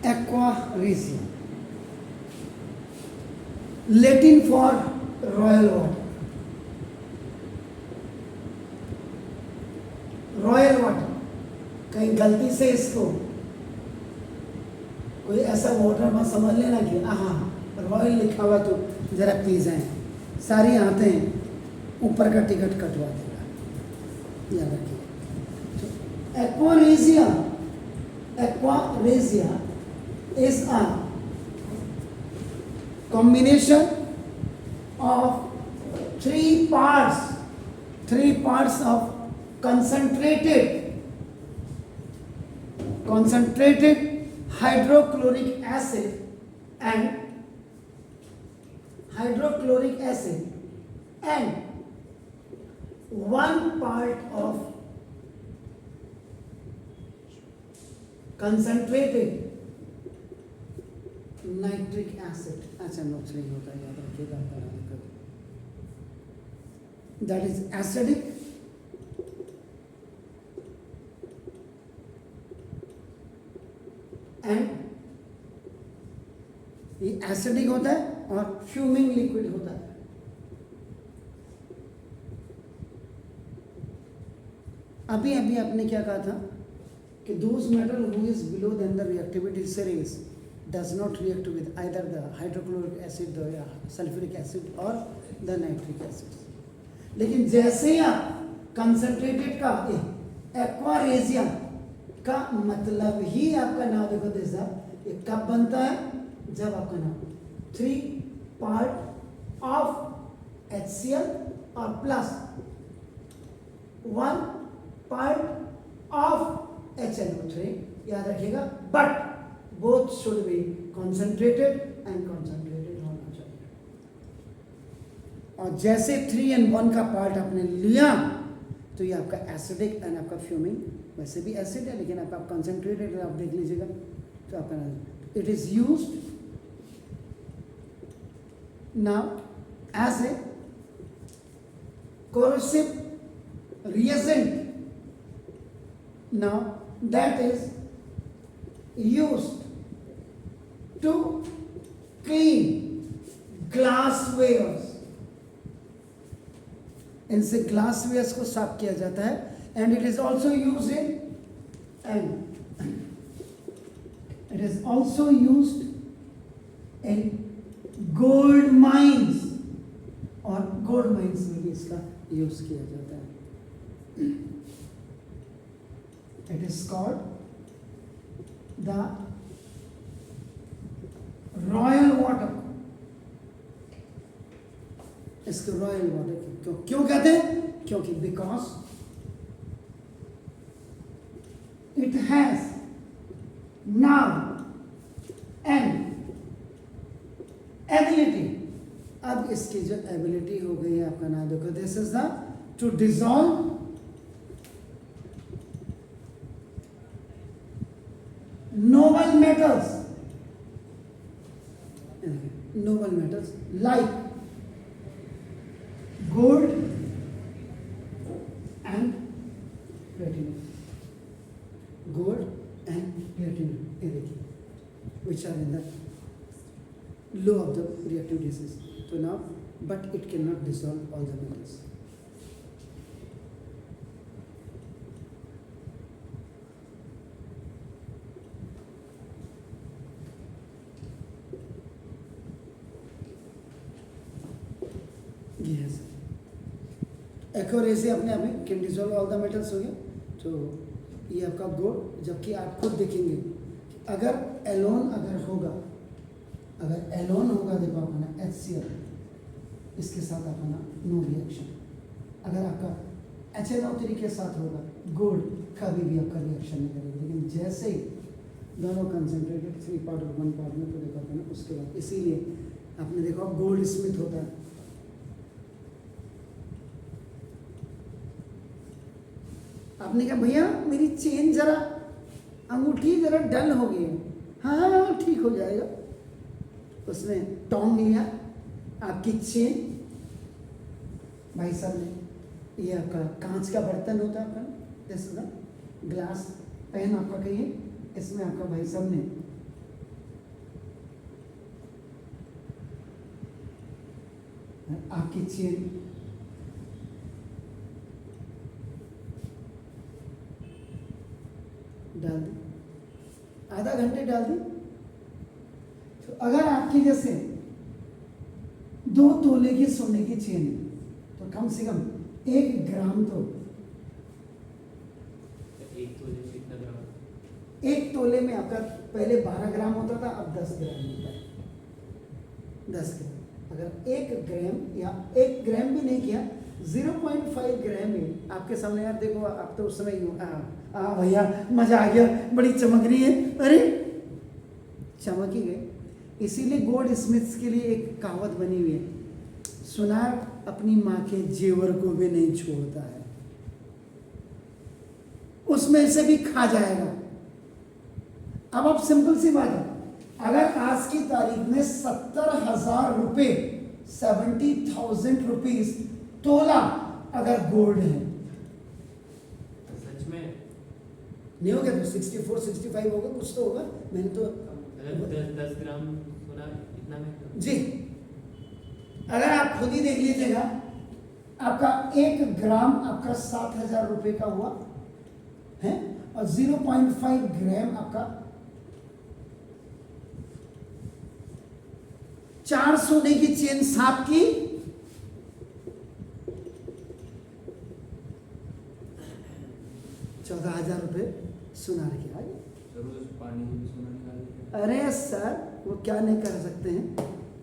Aqua regia, Latin for royal water. Royal water, कहीं गलती से इसको कोई ऐसा वाटर में समझ लेना कि हाँ रॉयल लिखा हुआ तो जरा पी जाए, सारी आते ऊपर का टिकट कटवा देगा, याद रखिए। तो aqua regia, aqua regia is a combination of three parts of concentrated hydrochloric acid and one part of concentrated nitric acid. अच्छा नोट्स नहीं होता, याद रखिएगा। दैट इज एसिडिक एंड ये एसिडिक होता है और फ्यूमिंग लिक्विड होता है। अभी अभी आपने क्या कहा था कि those metal who is below than the reactivity series does not react with either the hydrochloric acid, the sulfuric acid or the nitric acid। लेकिन जैसे ही आप कंसंट्रेटेड का एक्वारेजिया का मतलब ही आपका नाम देखो जैसा ये कब बनता है, जब आपका नाम 3 पार्ट ऑफ HCl और प्लस 1 पार्ट ऑफ HNO3, याद रखिएगा। But both should be concentrated and concentrated होना चाहिए। और जैसे 3 and 1 का पार्ट आपने लिया तो ये आपका एसिडिक एंड आपका फ्यूमिंग, वैसे भी एसिड है लेकिन आपका कंसंट्रेटेड आप देख लीजिएगा तो आपका it is used now as a corrosive reagent, now that is used to clean glasswares। इनसे ग्लासवेयर्स को साफ किया जाता है। And it is also used in gold mines, और गोल्ड माइंस में भी इसका यूज किया जाता है। It is called the royal water. इसको रॉयल वाटर क्यों कहते हैं? क्योंकि because it has now an ability. अब इसकी जो एबिलिटी हो गई है आपका नाम देखो, this is the two dissolve noble metals like gold and platinum, which are in the low of the reactive disease. So now, but it cannot dissolve all the metals. Yes. Aqua regia अपने आप में can dissolve all the metals हो गया। तो ये आपका gold, जबकि आप खुद देखेंगे अगर एलोन होगा देखो अपना HCl, इसके साथ अपना नो रिएक्शन। अगर आपका HNO3 के साथ होगा गोल्ड, कभी भी आपका रिएक्शन नहीं करेगा। लेकिन जैसे ही दोनों कंसंट्रेटेड 3 पार्ट और 1 पार्ट में तो देखा था ना, उसके बाद इसीलिए आपने देखा गोल्ड स्मिथ होता है। आपने कहा भैया मेरी चेन जरा अंगूठी जरा डल हो गई है। हाँ ठीक हो जाएगा। उसने टोंग लिया आपकी चेन, भाई साहब ने, ये आपका कांच का बर्तन होता है आपका, जैसे ग्लास पैन आपका कहिए, इसमें आपका भाई साहब ने आपकी चेन डाल दी, आधा घंटे डाल दी। तो अगर आपकी जैसे 2 तोले की सोने की चेन है तो कम से कम 1 ग्राम तो 1 तोले में आपका पहले 12 ग्राम होता था, अब 10 ग्राम होता है। 10 ग्राम अगर 1 ग्राम या 1 ग्राम भी नहीं किया 0.5 ग्राम में आपके सामने, यार देखो आप तो उस समय भैया मजा आ गया, बड़ी चमक रही है, अरे चमक ही गए। इसीलिए गोल्ड स्मिथ्स के लिए एक कहावत बनी हुई है, सुनार अपनी माँ के जेवर को भी नहीं छोड़ता है, उसमें से भी खा जाएगा। अब आप सिंपल सी बात है, अगर आज की तारीख में 70,000 रुपए 70,000 रुपीज तोला अगर गोल्ड है, सच में नहीं होगा तो 64-65 होगा, कुछ तो होगा। मैंने तो 10 ग्राम सोना इतना में जी, अगर आप खुद ही देख लीजिएगा, आपका 1 ग्राम आपका 7,000 रुपए का हुआ है और 0.5 ग्राम आपका 4 सोने की चेन सांप की 14,000 रुपए सुनार के आगे। अरे सर वो क्या नहीं कर सकते हैं,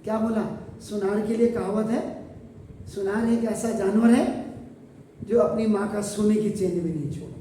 क्या बोला, सुनार के लिए कहावत है, सुनार एक ऐसा जानवर है जो अपनी माँ का सोने की चेन भी नहीं छोड़ा।